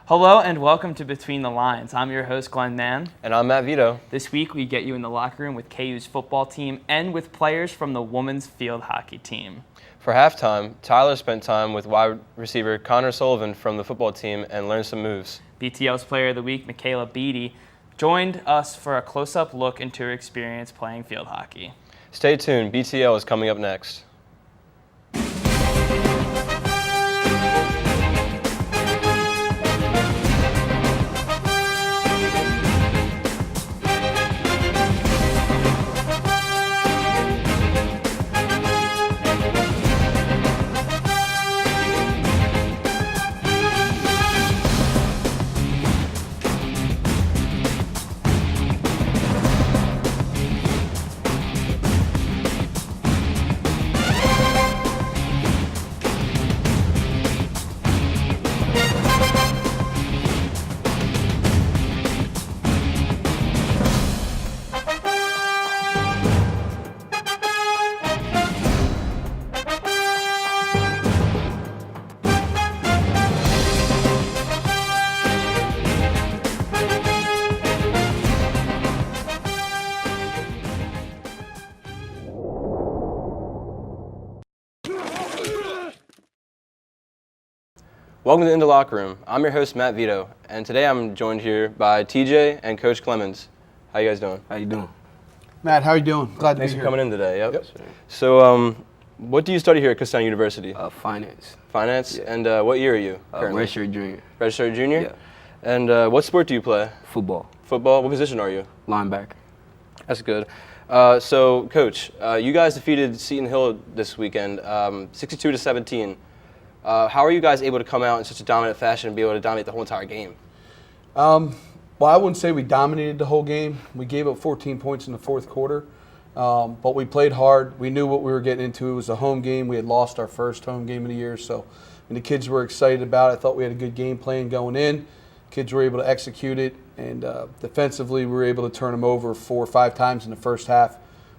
Hello and welcome to Between the Lines. I'm your host, Glenn Mann. And I'm Matt Vito. This week we get you in the locker room with KU's football team and with players from the women's field hockey team. For halftime, Tyler spent time with wide receiver Connor Sullivan from the football team and learned some moves. BTL's Player of the Week, Michaela Beatty, joined us for a close-up look into her experience playing field hockey. Stay tuned, BTL is coming up next. Welcome to In the Locker Room. I'm your host, Matt Vito, and today I'm joined here by TJ and Coach Clemens. How you guys doing? How you doing? Matt, how are you doing? Glad to be Thanks here. for coming in today. Yep. So, what do you study here at Kutztown University? Finance. Finance? Yeah. And what year are you currently? Redshirt junior. Registered junior? Yeah. And what sport do you play? Football. Football? What position are you? Linebacker. That's good. So, Coach, you guys defeated Seton Hill this weekend, 62-17. How are you guys able to come out in such a dominant fashion and be able to dominate the whole entire game? Well, I wouldn't say we dominated the whole game. We gave up 14 points in the fourth quarter, but we played hard. We knew what we were getting into. It was a home game. We had lost our first home game of the year, so and the kids were excited about it. I thought we had a good game plan going in. Kids were able to execute it, and defensively we were able to turn them over 4 or 5 times in the first half,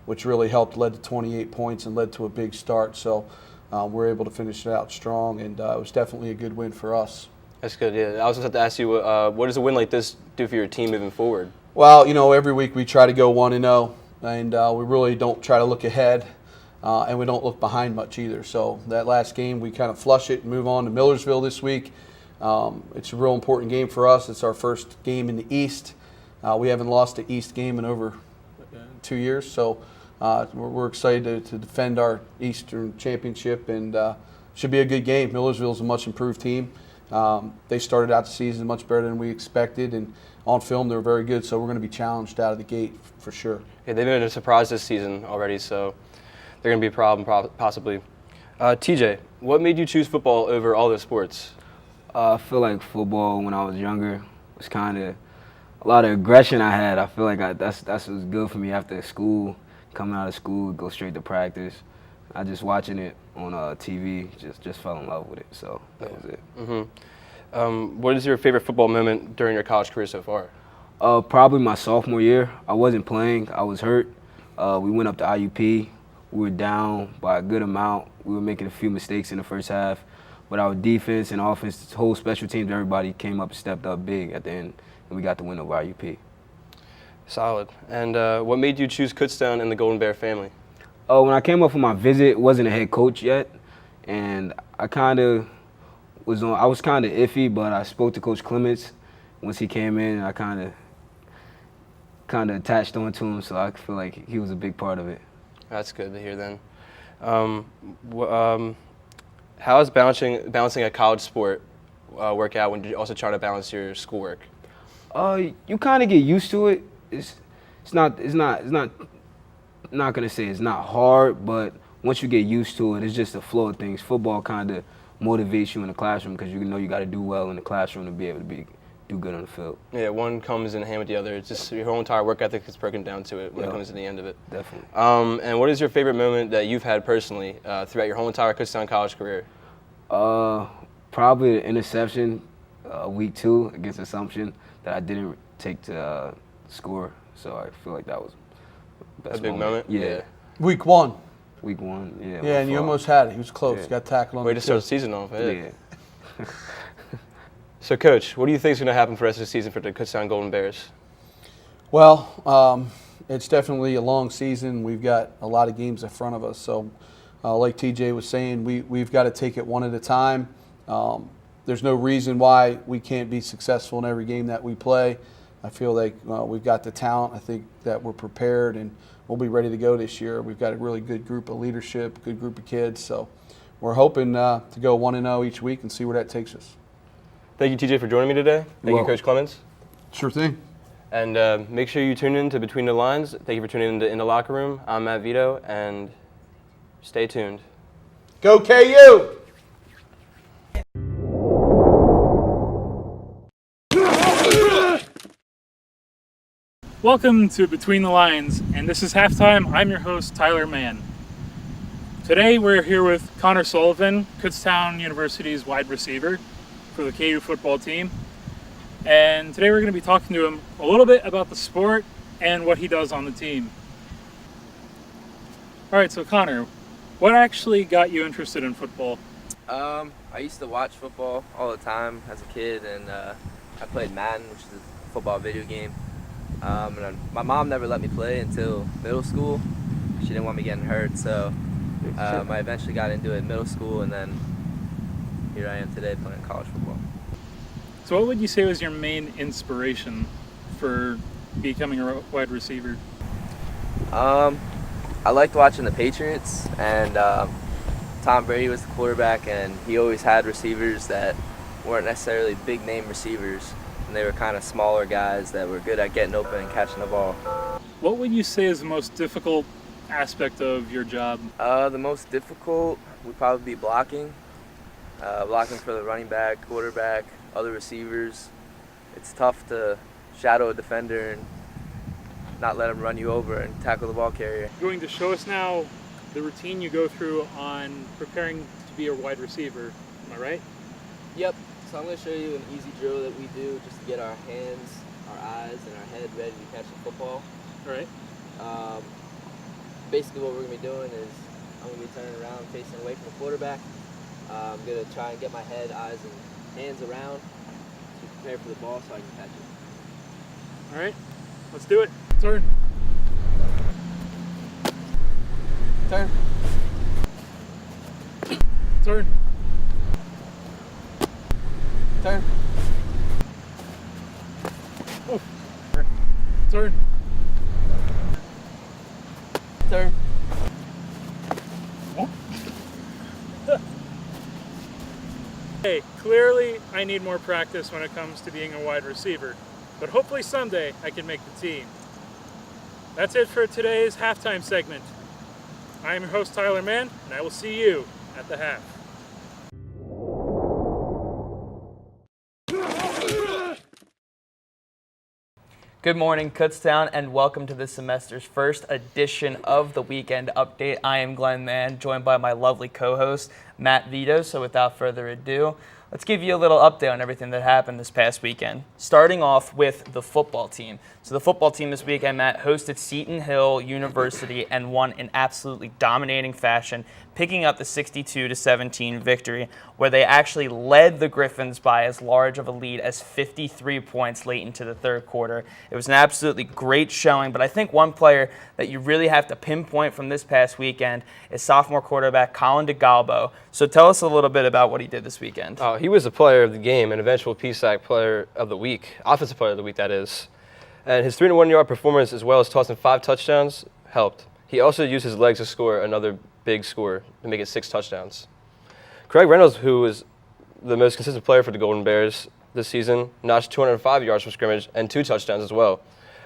which really helped, led to 28 points and led to a big start. So we're able to finish it out strong, and it was definitely a good win for us. That's good, yeah. I was just have to ask you, what does a win like this do for your team moving forward? Well, every week we try to go 1-0, and we really don't try to look ahead, and we don't look behind much either. So that last game, we kind of flush it and move on to Millersville this week. It's a real important game for us. It's our first game in the East. We haven't lost the East game in over 2 years, so we're excited to defend our Eastern Championship, and should be a good game. Millersville is a much improved team. They started out the season much better than we expected, and on film they were very good, so we're going to be challenged out of the gate for sure. Yeah, they've been a surprise this season already, so they're going to be a problem possibly. TJ, what made you choose football over all the sports? I feel like football when I was younger was kind of a lot of aggression I had. I feel like that's what was good for me after school. Coming out of school, go straight to practice. I just watching it on TV, just fell in love with it. So that was it. Mm-hmm. What is your favorite football moment during your college career so far? Probably my sophomore year. I wasn't playing. I was hurt. We went up to IUP. We were down by a good amount. We were making a few mistakes in the first half, but our defense and offense, whole special teams, everybody came up and stepped up big at the end, and we got the win over IUP. Solid. And what made you choose Kutztown and the Golden Bear family? When I came up for my visit, wasn't a head coach yet, and I was kind of iffy, but I spoke to Coach Clemens once he came in, and I kind of attached onto him, so I feel like he was a big part of it. That's good to hear then. How is balancing a college sport work out when you also try to balance your schoolwork? You kind of get used to it. It's not gonna say it's not hard, but once you get used to it, it's just the flow of things. Football kind of motivates you in the classroom because you know you got to do well in the classroom to be able to do good on the field. Yeah, one comes in hand with the other. It's just your whole entire work ethic is broken down to it when it comes to the end of it. Definitely. And what is your favorite moment that you've had personally throughout your whole entire Kutztown college career? Probably the interception week 2 against Assumption that I didn't take to score. So I feel like that was the best a big moment. Yeah. Week 1. Week 1, yeah. Yeah, and you almost had it. He was close. Yeah. Got tackled on Way the to start tip. the season off. Yeah. So, Coach, what do you think is going to happen for the rest of the season for the Kutztown Golden Bears? Well, it's definitely a long season. We've got a lot of games in front of us. So, like TJ was saying, we've got to take it one at a time. There's no reason why we can't be successful in every game that we play. I feel like we've got the talent. I think that we're prepared and we'll be ready to go this year. We've got a really good group of leadership, good group of kids. So we're hoping to go 1-0 each week and see where that takes us. Thank you, TJ, for joining me today. Thank you, Coach Clemens. Sure thing. And make sure you tune in to Between the Lines. Thank you for tuning in the Locker Room. I'm Matt Vito, and stay tuned. Go KU! Welcome to Between the Lines, and this is halftime. I'm your host, Tyler Mann. Today we're here with Connor Sullivan, Kutztown University's wide receiver for the KU football team. And today we're going to be talking to him a little bit about the sport and what he does on the team. All right, so Connor, what actually got you interested in football? I used to watch football all the time as a kid, and I played Madden, which is a football video game. My mom never let me play until middle school. She didn't want me getting hurt, so I eventually got into it in middle school, and then here I am today playing college football. So what would you say was your main inspiration for becoming a wide receiver? I liked watching the Patriots, and Tom Brady was the quarterback, and he always had receivers that weren't necessarily big name receivers, and they were kind of smaller guys that were good at getting open and catching the ball. What would you say is the most difficult aspect of your job? The most difficult would probably be blocking. Blocking for the running back, quarterback, other receivers. It's tough to shadow a defender and not let him run you over and tackle the ball carrier. You're going to show us now the routine you go through on preparing to be a wide receiver. Am I right? Yep. So I'm going to show you an easy drill that we do just to get our hands, our eyes, and our head ready to catch the football. All right. Basically what we're going to be doing is I'm going to be turning around facing away from the quarterback. I'm going to try and get my head, eyes, and hands around to prepare for the ball so I can catch it. All right. Let's do it. Turn. Turn. Turn. Turn. Oh. Turn. Turn. Oh. Hey, clearly I need more practice when it comes to being a wide receiver, but hopefully someday I can make the team. That's it for today's halftime segment. I am your host, Tyler Mann, and I will see you at the half. Good morning, Kutztown, and welcome to this semester's first edition of the Weekend Update. I am Glenn Mann, joined by my lovely co-host, Matt Vito. So without further ado, let's give you a little update on everything that happened this past weekend. Starting off with the football team. So the football team this weekend, Matt, hosted Seton Hill University and won in absolutely dominating fashion, picking up the 62-17 victory, where they actually led the Griffins by as large of a lead as 53 points late into the third quarter. It was an absolutely great showing, but I think one player that you really have to pinpoint from this past weekend is sophomore quarterback Colin DeGalbo. So tell us a little bit about what he did this weekend. He was the player of the game and eventual PSAC player of the week, offensive player of the week, that is. And his 301-yard performance, as well as tossing 5 touchdowns, helped. He also used his legs to score another big score to make it 6 touchdowns. Craig Reynolds, who was the most consistent player for the Golden Bears this season, notched 205 yards from scrimmage and 2 touchdowns as well.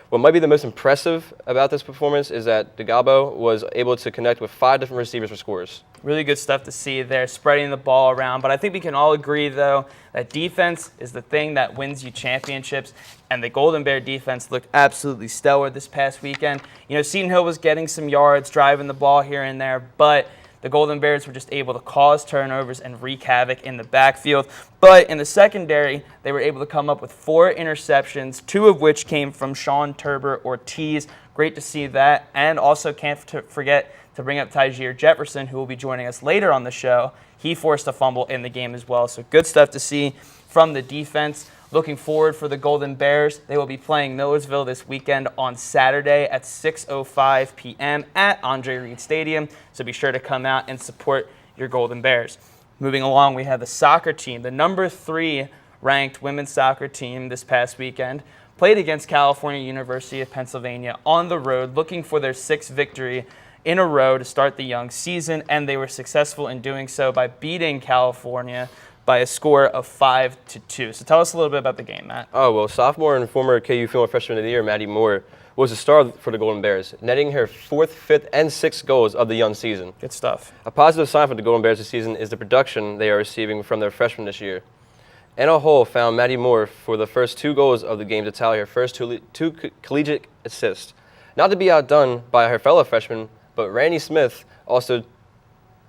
What might be the most impressive about this performance is that DeGalbo was able to connect with 5 different receivers for scores. Really good stuff to see there, spreading the ball around. But I think we can all agree, though, that defense is the thing that wins you championships. And the Golden Bear defense looked absolutely stellar this past weekend. You know, Seton Hill was getting some yards, driving the ball here and there, but the Golden Bears were just able to cause turnovers and wreak havoc in the backfield. But in the secondary, they were able to come up with 4 interceptions, 2 of which came from Sean Turber Ortiz. Great to see that. And also can't forget to bring up Tyjair Jefferson, who will be joining us later on the show. He forced a fumble in the game as well, so good stuff to see from the defense. Looking forward for the Golden Bears. They will be playing Millersville this weekend on Saturday at 6:05 p.m. at Andre Reed Stadium. So be sure to come out and support your Golden Bears. Moving along, we have the soccer team. The number 3 ranked women's soccer team this past weekend played against California University of Pennsylvania on the road, looking for their 6th victory in a row to start the young season, and they were successful in doing so by beating California by a score of 5-2. So tell us a little bit about the game, Matt. Oh, well, sophomore and former KU Female Freshman of the Year, Maddie Moore, was the star for the Golden Bears, netting her 4th, 5th, and 6th goals of the young season. Good stuff. A positive sign for the Golden Bears this season is the production they are receiving from their freshmen this year. Anna Hull found Maddie Moore for the first 2 goals of the game to tally her first two collegiate assists. Not to be outdone by her fellow freshman, but Randy Smith also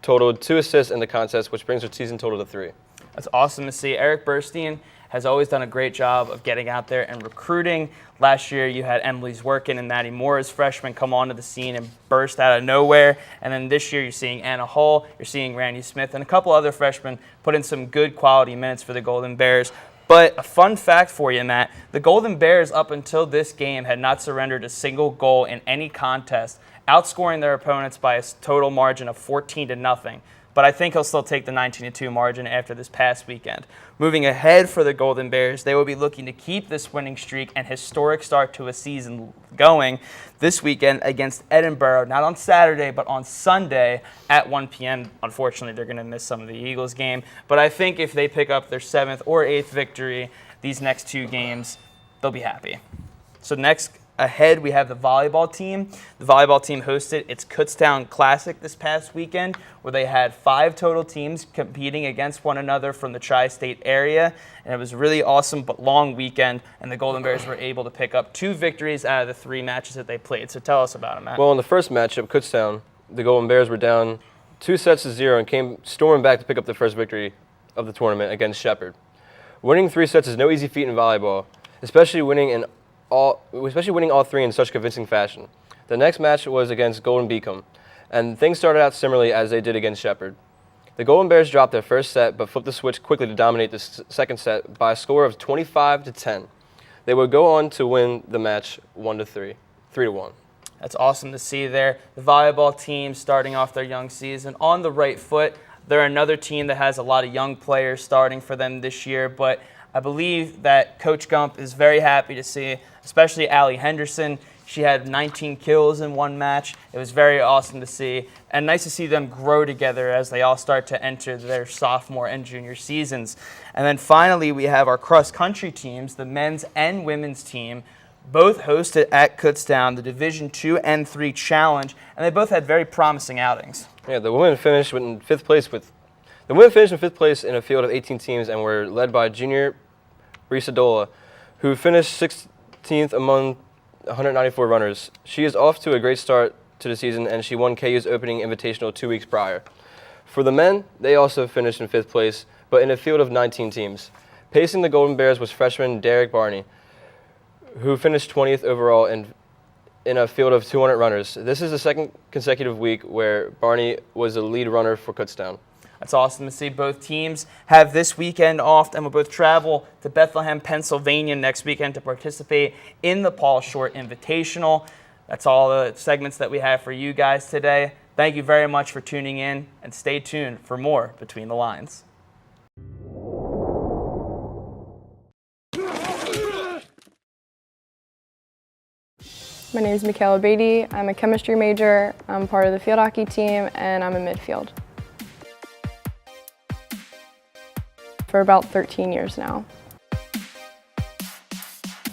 totaled 2 assists in the contest, which brings her season total to 3. That's awesome to see. Eric Burstein has always done a great job of getting out there and recruiting. Last year, you had Emily's Workin and Maddie Moore as freshmen come onto the scene and burst out of nowhere. And then this year, you're seeing Anna Hull, you're seeing Randy Smith, and a couple other freshmen put in some good quality minutes for the Golden Bears. But a fun fact for you, Matt, the Golden Bears up until this game had not surrendered a single goal in any contest, outscoring their opponents by a total margin of 14-0. But I think he'll still take the 19-2 margin after this past weekend. Moving ahead for the Golden Bears, they will be looking to keep this winning streak and historic start to a season going this weekend against Edinburgh, not on Saturday, but on Sunday at 1 p.m. Unfortunately, they're going to miss some of the Eagles game. But I think if they pick up their 7th or 8th victory these next 2 games, they'll be happy. So next ahead, we have the volleyball team. The volleyball team hosted its Kutztown Classic this past weekend, where they had 5 total teams competing against one another from the tri-state area. And it was a really awesome but long weekend, and the Golden Bears were able to pick up 2 victories out of the 3 matches that they played. So tell us about it, Matt. Well, in the first matchup, Kutztown, the Golden Bears were down 2-0 and came storming back to pick up the first victory of the tournament against Shepherd. Winning 3 sets is no easy feat in volleyball, especially winning all 3 in such convincing fashion. The next match was against Golden Beacom, and things started out similarly as they did against Shepherd. The Golden Bears dropped their first set, but flipped the switch quickly to dominate the second set by a score of 25-10. They would go on to win the match 3-1. That's awesome to see there. The volleyball team starting off their young season on the right foot. They're another team that has a lot of young players starting for them this year, but I believe that Coach Gump is very happy to see, especially Allie Henderson. She had 19 kills in one match. It was very awesome to see, and nice to see them grow together as they all start to enter their sophomore and junior seasons. And then finally, we have our cross-country teams, the men's and women's team, both hosted at Kutztown the Division II and III Challenge, and they both had very promising outings. Yeah, the women finished in 5th place in a field of 18 teams and were led by junior Risadola, who finished 16th among 194 runners. She is off to a great start to the season, and she won KU's opening invitational 2 weeks prior. For the men, they also finished in 5th place, but in a field of 19 teams. Pacing the Golden Bears was freshman Derek Barney, who finished 20th overall in a field of 200 runners. This is the 2nd consecutive week where Barney was the lead runner for Kutztown. That's awesome to see. Both teams have this weekend off and will both travel to Bethlehem, Pennsylvania next weekend to participate in the Paul Short Invitational. That's all the segments that we have for you guys today. Thank you very much for tuning in, and stay tuned for more Between the Lines. My name is Michaela Beatty. I'm a chemistry major. I'm part of the field hockey team, and I'm in midfield. For about 13 years now.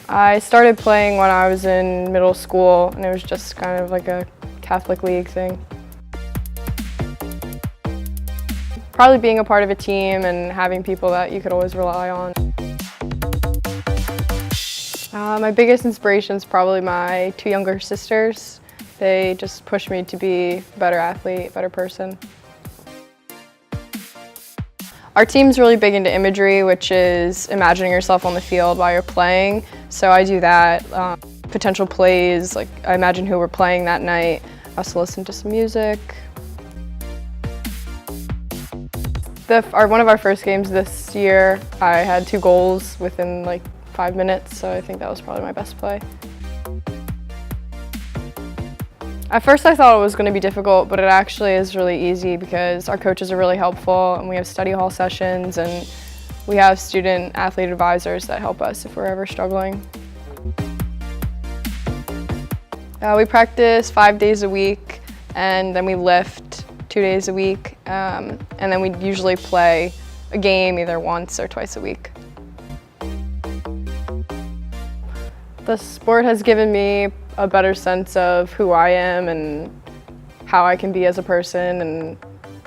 I started playing when I was in middle school, and it was just kind of like a Catholic League thing. Probably being a part of a team and having people that you could always rely on. My biggest inspiration is probably my 2 younger sisters. They just pushed me to be a better athlete, a better person. Our team's really big into imagery, which is imagining yourself on the field while you're playing. So I do that. Potential plays, like I imagine who we're playing that night. I also listen to some music. One of our first games this year, I had 2 goals within like 5 minutes, so I think that was probably my best play. At first I thought it was going to be difficult, but it actually is really easy because our coaches are really helpful and we have study hall sessions and we have student athlete advisors that help us if we're ever struggling. We practice 5 days a week and then we lift 2 days a week and then we usually play a game either once or twice a week. The sport has given me a better sense of who I am and how I can be as a person and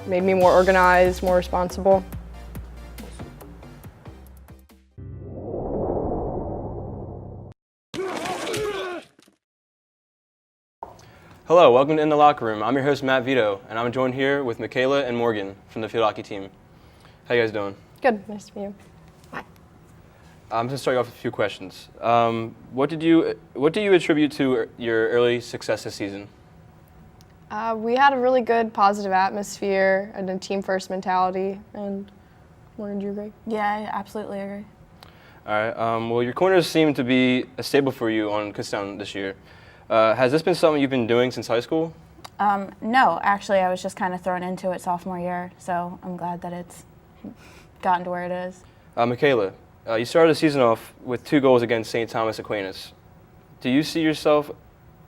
made me more organized, more responsible. Hello, welcome to In the Locker Room. I'm your host, Matt Vito, and I'm joined here with Michaela and Morgan from the field hockey team. How you guys doing? Good, nice to meet you. I'm going to start you off with a few questions. What do you attribute to your early success this season? We had a really good positive atmosphere and a team-first mentality. And Morgan, do you agree? Yeah, I absolutely agree. All right. Well, your corners seem to be a staple for you on Kutztown this year. Has this been something you've been doing since high school? No, actually, I was just kind of thrown into it sophomore year, so I'm glad that it's gotten to where it is. Michaela, you started the season off with 2 goals against St. Thomas Aquinas. Do you see yourself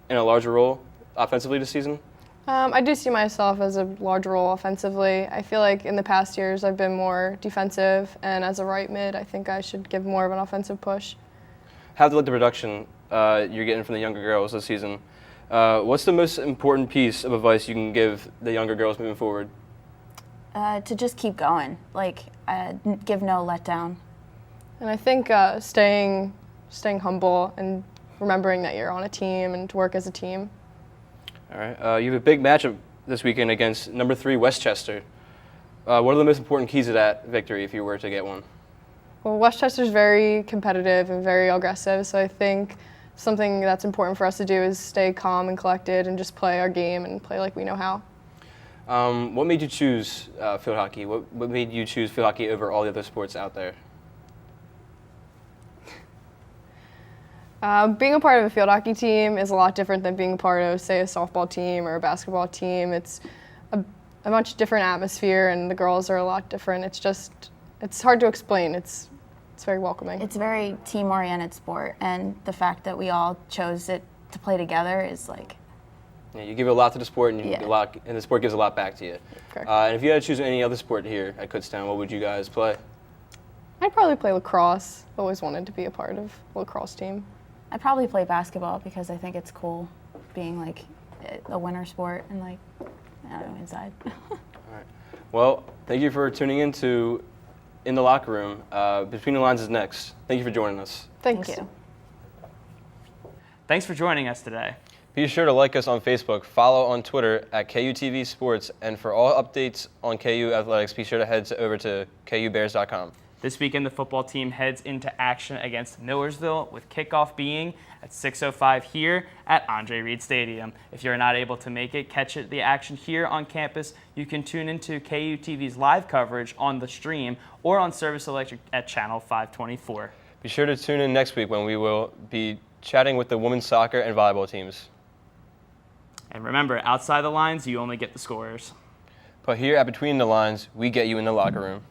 in a larger role offensively this season? I do see myself as a large role offensively. I feel like in the past years I've been more defensive, and as a right mid, I think I should give more of an offensive push. Have to look at the production you're getting from the younger girls this season. What's the most important piece of advice you can give the younger girls moving forward? To just keep going, give no letdown. And I think staying humble and remembering that you're on a team and to work as a team. All right. You have a big matchup this weekend against number 3 Westchester. What are the most important keys to that victory if you were to get one? Well, Westchester's very competitive and very aggressive, so I think something that's important for us to do is stay calm and collected and just play our game and play like we know how. What made you choose field hockey? What made you choose field hockey over all the other sports out there? Being a part of a field hockey team is a lot different than being a part of, say, a softball team or a basketball team. It's a much different atmosphere, and the girls are a lot different. It's hard to explain. It's very welcoming. It's a very team-oriented sport, and the fact that we all chose it to play together is like... Yeah, you give a lot to the sport, and Yeah. and the sport gives a lot back to you. Correct. And if you had to choose any other sport here at Kutztown, what would you guys play? I'd probably play lacrosse. Always wanted to be a part of a lacrosse team. I'd probably play basketball because I think it's cool being like a winter sport and I don't know, inside. All right. Well, thank you for tuning in to In the Locker Room. Between the Lines is next. Thank you for joining us. Thanks. Thank you. Thanks for joining us today. Be sure to like us on Facebook, follow on Twitter at KUTV Sports, and for all updates on KU Athletics, be sure to head over to KUBears.com. This weekend, the football team heads into action against Millersville, with kickoff being at 6:05 here at Andre Reed Stadium. If you're not able to make it, catch the action here on campus. You can tune into KUTV's live coverage on the stream or on Service Electric at Channel 524. Be sure to tune in next week when we will be chatting with the women's soccer and volleyball teams. And remember, outside the lines, you only get the scorers. But here at Between the Lines, we get you in the locker room.